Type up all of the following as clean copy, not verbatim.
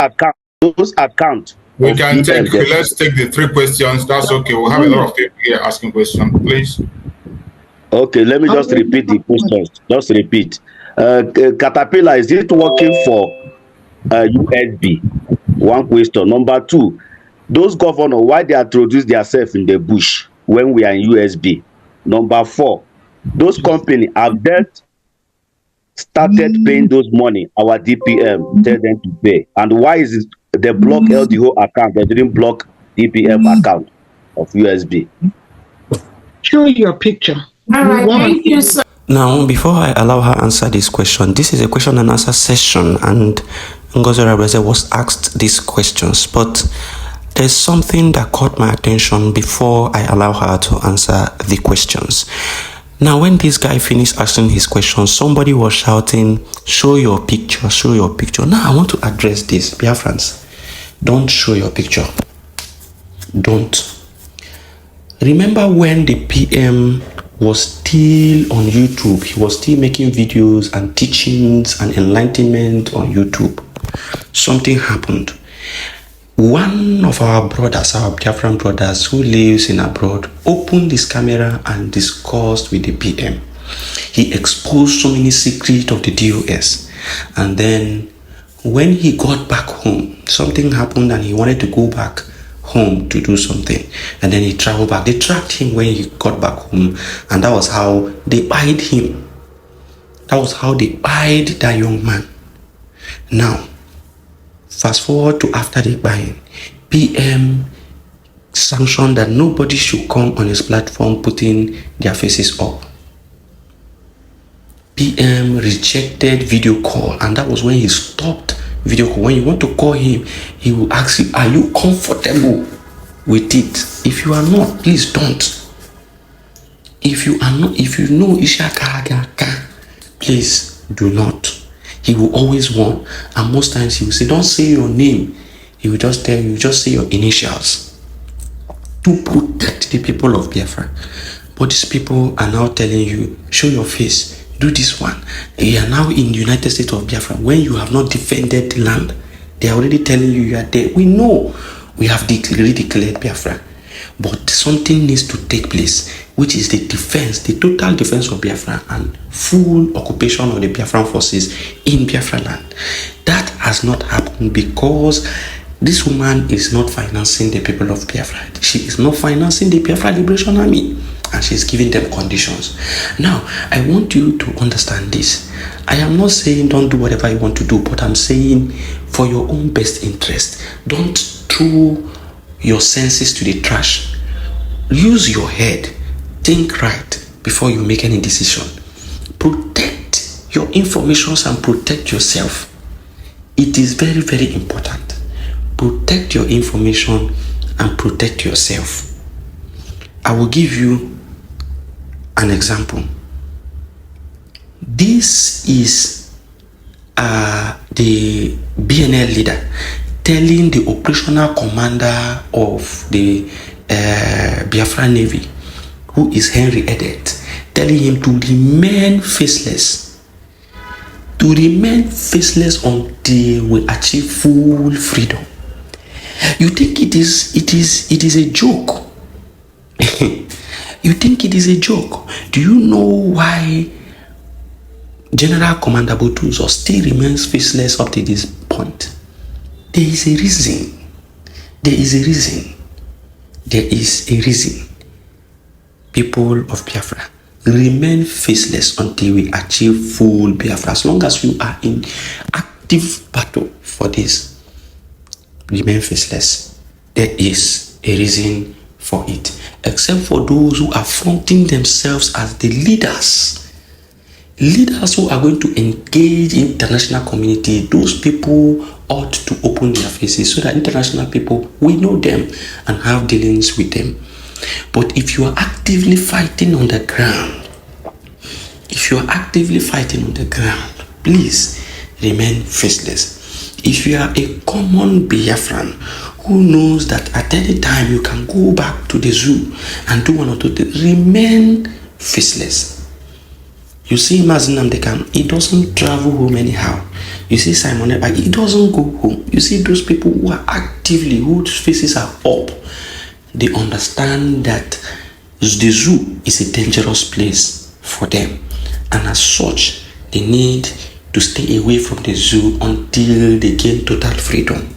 account, those accounts. We can take, let's take the 3 questions. That's okay. We'll have a lot of people here asking questions, please. Okay, let me just repeat the questions. Just repeat. Caterpillar, is it working for USB? One question. Number 2, those governors, why they introduce themselves in the bush when we are in USB? Number 4, those companies have that started paying those money, our DPM tell them to pay, and why is it they block LDO account, they didn't block DPM account of USB? Show your picture. All right, thank you, sir. Now, before I allow her answer this question, this is a question and answer session, and Ngozi Orabueze was asked these questions, but there's something that caught my attention before I allow her to answer the questions. Now, when this guy finished asking his questions, somebody was shouting, show your picture, show your picture. Now, I want to address this. Biafrans, don't show your picture. Don't. Remember when the PM was still on YouTube, he was still making videos and teachings and enlightenment on YouTube. Something happened. One of our brothers, our Biafran brothers who lives in abroad, opened his camera and discussed with the PM. He exposed so many secrets of the DOS. And then when he got back home, something happened and he wanted to go back home to do something. And then he traveled back. They tracked him when he got back home. And that was how they eyed him. That was how they eyed that young man. Now, fast forward to after the buying, PM sanctioned that nobody should come on his platform putting their faces up. PM rejected video call, and that was when he stopped video call. When you want to call him, he will ask you, are you comfortable with it? If you are not, please don't. If you are not, if you know Ishaka, please do not. He will always warn, and most times he will say, don't say your name. He will just tell you, just say your initials to protect the people of Biafra. But these people are now telling you, show your face, do this one. You are now in the United States of Biafra when you have not defended the land. They are already telling you are there. We know we have already declared Biafra, but something needs to take place, which is the defense, the total defense of Biafra and full occupation of the Biafran forces in Biafra land. That has not happened because this woman is not financing the people of Biafra. She is not financing the Biafra Liberation Army, and she's giving them conditions. Now, I want you to understand this. I am not saying don't do whatever you want to do, but I'm saying for your own best interest, don't throw your senses to the trash. Use your head. Think right before you make any decision. Protect your informations and protect yourself. It is very, very important. Protect your information and protect yourself. I will give you an example. This is the BNL leader telling the operational commander of the Biafra Navy, who is Henry Edet, telling him to remain faceless. To remain faceless until we achieve full freedom. You think it is a joke? You think it is a joke? Do you know why General Commander Botuzo still remains faceless up to this point? There is a reason. There is a reason. There is a reason. People of Biafra, remain faceless until we achieve full Biafra. As long as you are in active battle for this, remain faceless. There is a reason for it. Except for those who are fronting themselves as the leaders. Leaders who are going to engage international community, those people ought to open their faces so that international people will know them and have dealings with them. But if you are actively fighting on the ground, please remain faceless. If you are a common Biafran who knows that at any time you can go back to the zoo and do one or two things, remain faceless. You see Mazi Nnamdi Kanu, he doesn't travel home anyhow. You see Simon Ekpa, he doesn't go home. You see those people who are actively, whose faces are up, they understand that the zoo is a dangerous place for them, and as such they need to stay away from the zoo until they gain total freedom.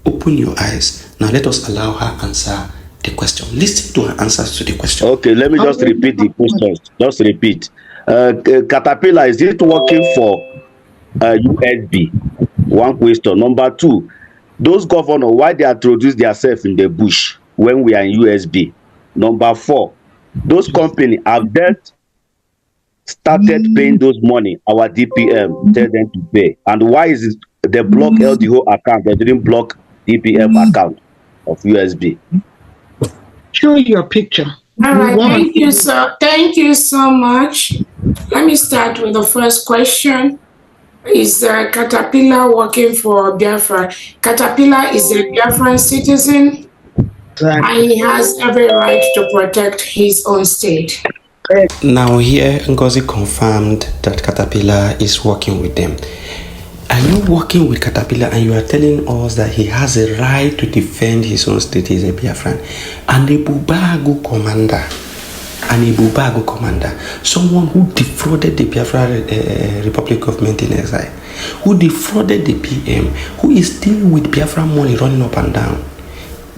Open your eyes. Now let us allow her answer the question. Listen to her answers to the question. Okay, let me just repeat the questions. Just repeat. Caterpillar, is it working for USB? One question. Number two, those governors, why they introduce themselves in the bush when we are in USB? Number four, those companies have that started paying those money, our DPM tell them to pay. And why is it they block LDO account? They didn't block DPM account of USB. Show your picture. All right, thank you, sir. Thank you so much. Let me start with the first question. Is Caterpillar working for Biafra? Caterpillar is a Biafran citizen, and he has every right to protect his own state. Now here, Ngozi confirmed that Caterpillar is working with them. Are you working with Caterpillar and you are telling us that he has a right to defend his own state as a Biafran? And a Bubago commander, someone who defrauded the Biafra Republic government in exile, who defrauded the PM, who is still with Biafra money running up and down.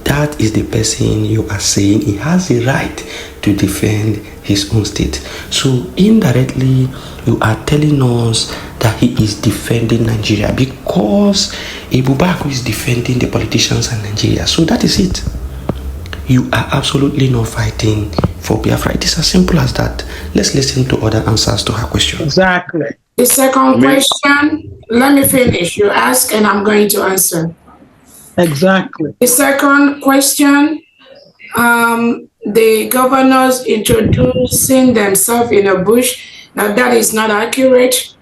That is the person you are saying he has a right to defend his own state. So indirectly, you are telling us that he is defending Nigeria because Ibubaku is defending the politicians in Nigeria. So that is it. You are absolutely not fighting for Biafra. It is as simple as that. Let's listen to other answers to her question. Exactly. The second question, let me finish. You ask and I'm going to answer. Exactly. The second question, the governors introducing themselves in a bush. Now that is not accurate.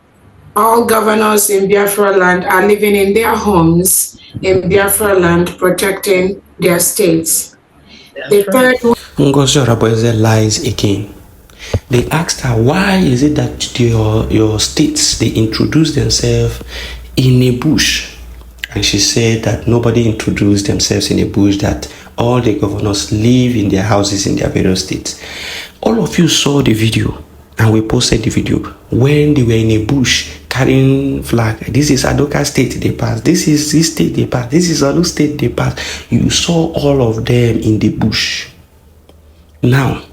All governors in Biafra land are living in their homes in Biafra land, protecting their states. The third one. Ngozi Orabueze lies again. They asked her, why is it that your states, they introduce themselves in a bush? And she said that nobody introduced themselves in a bush, that all the governors live in their houses in their various states. All of you saw the video, and we posted the video, when they were in a bush carrying flag. This is Adoka state they passed. This is this state they passed. This is Olu state they passed. You saw all of them in the bush. Now,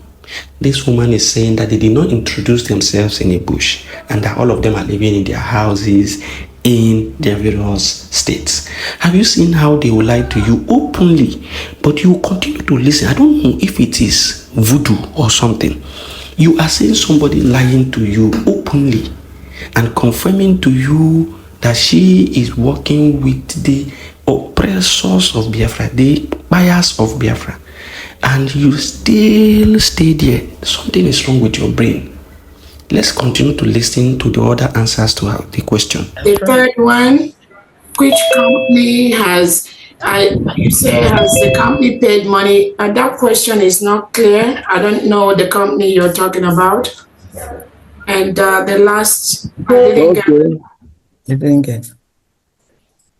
this woman is saying that they did not introduce themselves in a bush and that all of them are living in their houses in their various states. Have you seen how they will lie to you openly, but you continue to listen? I don't know if it is voodoo or something. You are seeing somebody lying to you openly and confirming to you that she is working with the oppressors of Biafra, the buyers of Biafra, and you still stay there. Something is wrong with your brain. Let's continue to listen to the other answers to the question. The third one, which company has, you say has the company paid money? That question is not clear. I don't know the company you're talking about. And the last, I didn't get.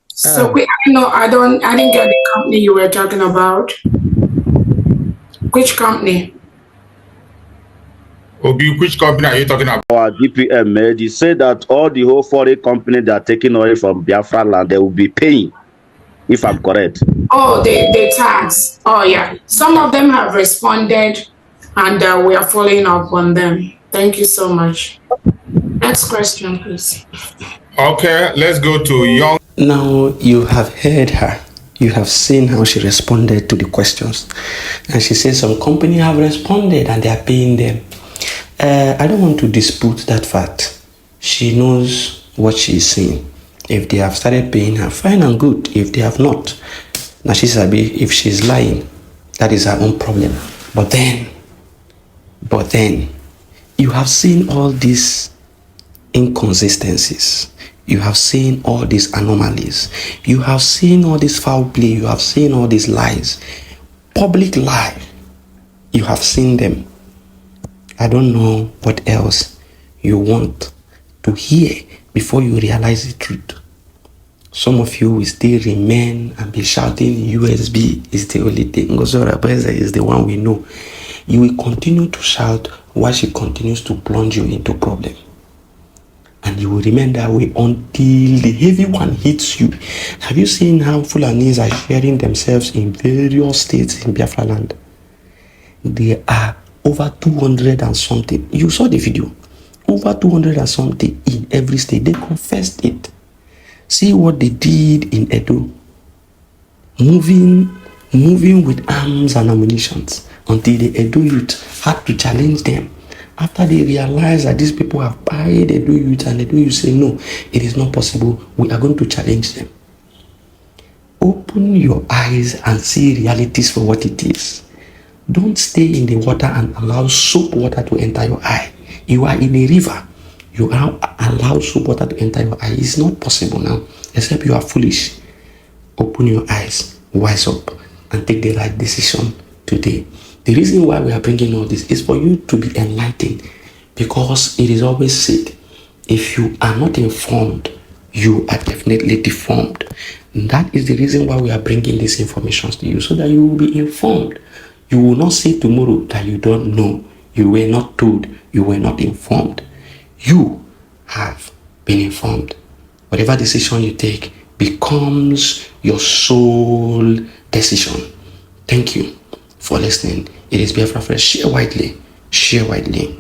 So I didn't get the company you were talking about. Which company? Obi, which company are you talking about? Our DPM, they say that all the whole foreign company that are taking oil from Biafra land, they will be paying, if I'm correct. Oh, the tax. Oh, yeah. Some of them have responded, and we are following up on them. Thank you so much. Next question, please. Okay, let's go to Young. Now, you have heard her. You have seen how she responded to the questions. And she says some company have responded and they are paying them. I don't want to dispute that fact. She knows what she is saying. If they have started paying her, fine and good. If they have not, now if she's lying, that is her own problem. But then, you have seen all these inconsistencies. You have seen all these anomalies. You have seen all this foul play. You have seen all these lies. Public lie. You have seen them. I don't know what else you want to hear before you realize the truth. Some of you will still remain and be shouting USB is the only thing. Ngozi Orabueze is the one we know. You will continue to shout while she continues to plunge you into problem. And you will remain that way until the heavy one hits you. Have you seen how Fulanis are sharing themselves in various states in Biafra land? There are over 200 and something. You saw the video. Over 200 and something in every state. They confessed it. See what they did in Edo. Moving with arms and ammunition until the Edo youth had to challenge them. After they realized that these people have buyed Edo youth, and Edo youth say, no, it is not possible. We are going to challenge them. Open your eyes and see realities for what it is. Don't stay in the water and allow soap water to enter your eye. You are in a river. You allow soap water to enter your eye. It's not possible now, except you are foolish. Open your eyes, wise up, and take the right decision today. The reason why we are bringing all this is for you to be enlightened, because it is always said, if you are not informed, you are definitely deformed. And that is the reason why we are bringing these information to you, so that you will be informed. You will not say tomorrow that you don't know, you were not told, you were not informed. You have been informed. Whatever decision you take becomes your sole decision. Thank you for listening. It is Biafra Fresh. Share widely. Share widely.